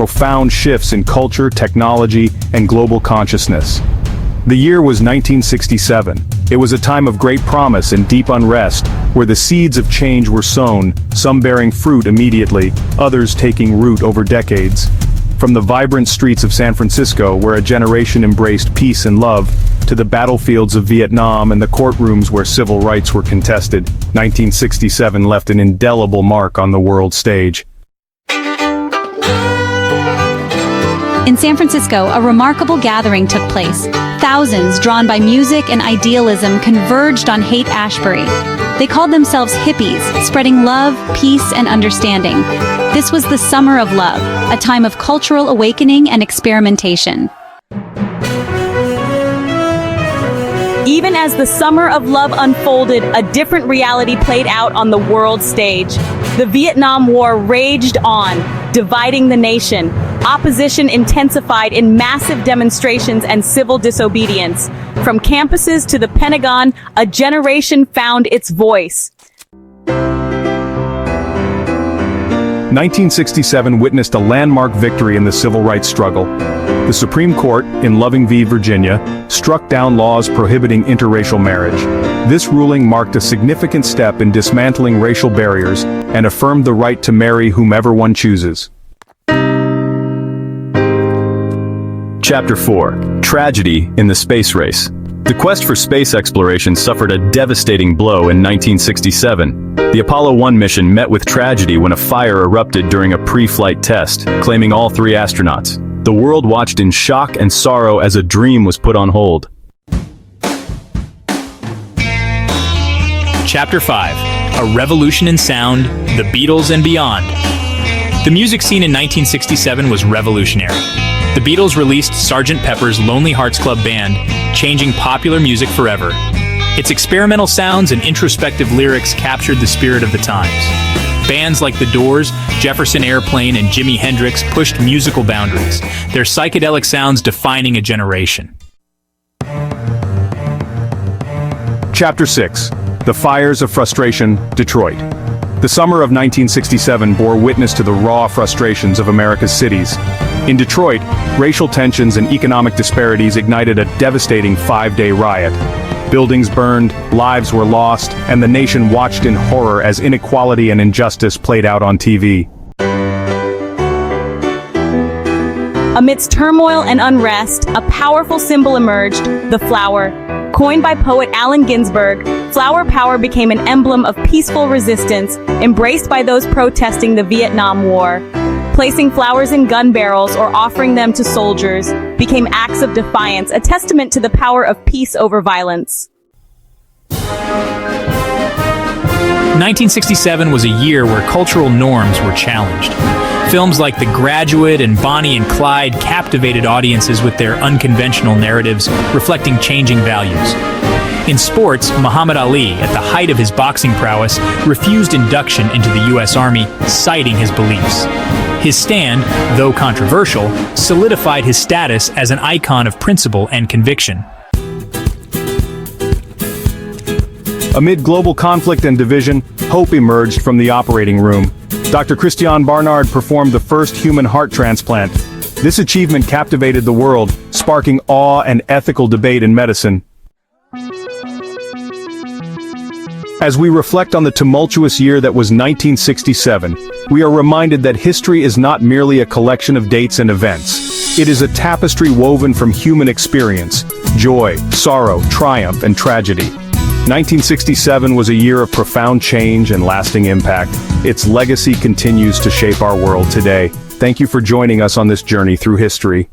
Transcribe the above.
profound shifts in culture, technology, and global consciousness. The year was 1967. It was a time of great promise and deep unrest, where the seeds of change were sown, some bearing fruit immediately, others taking root over decades. From the vibrant streets of San Francisco, where a generation embraced peace and love, to the battlefields of Vietnam and the courtrooms where civil rights were contested, 1967 left an indelible mark on the world stage. In San Francisco, a remarkable gathering took place. Thousands, drawn by music and idealism, converged on Haight-Ashbury. They called themselves hippies, spreading love, peace, and understanding. This was the Summer of Love, a time of cultural awakening and experimentation. Even as the Summer of Love unfolded, a different reality played out on the world stage. The Vietnam War raged on, dividing the nation. Opposition intensified in massive demonstrations and civil disobedience. From campuses to the Pentagon, a generation found its voice. 1967 witnessed a landmark victory in the civil rights struggle. The Supreme Court, in Loving v. Virginia, struck down laws prohibiting interracial marriage. This ruling marked a significant step in dismantling racial barriers and affirmed the right to marry whomever one chooses. Chapter 4. Tragedy in the Space Race. The quest for space exploration suffered a devastating blow in 1967. The Apollo 1 mission met with tragedy when a fire erupted during a pre-flight test, claiming all 3 astronauts. The world watched in shock and sorrow as a dream was put on hold. Chapter 5. A Revolution in Sound, The Beatles and Beyond. The music scene in 1967 was revolutionary. The Beatles released Sgt. Pepper's Lonely Hearts Club Band, changing popular music forever. Its experimental sounds and introspective lyrics captured the spirit of the times. Bands like The Doors, Jefferson Airplane, and Jimi Hendrix pushed musical boundaries, their psychedelic sounds defining a generation. Chapter 6. The Fires of Frustration, Detroit. The summer of 1967 bore witness to the raw frustrations of America's cities. In Detroit, racial tensions and economic disparities ignited a devastating 5-day riot. Buildings burned, lives were lost, and the nation watched in horror as inequality and injustice played out on TV. Amidst turmoil and unrest, a powerful symbol emerged, the flower. Coined by poet Allen Ginsberg, flower power became an emblem of peaceful resistance, embraced by those protesting the Vietnam War. Placing flowers in gun barrels or offering them to soldiers became acts of defiance, a testament to the power of peace over violence. 1967 was a year where cultural norms were challenged. Films like The Graduate and Bonnie and Clyde captivated audiences with their unconventional narratives, reflecting changing values. In sports, Muhammad Ali, at the height of his boxing prowess, refused induction into the U.S. Army, citing his beliefs. His stand, though controversial, solidified his status as an icon of principle and conviction. Amid global conflict and division, hope emerged from the operating room. Dr. Christiaan Barnard performed the first human heart transplant. This achievement captivated the world, sparking awe and ethical debate in medicine. As we reflect on the tumultuous year that was 1967, we are reminded that history is not merely a collection of dates and events. It is a tapestry woven from human experience, joy, sorrow, triumph, and tragedy. 1967 was a year of profound change and lasting impact. Its legacy continues to shape our world today. Thank you for joining us on this journey through history.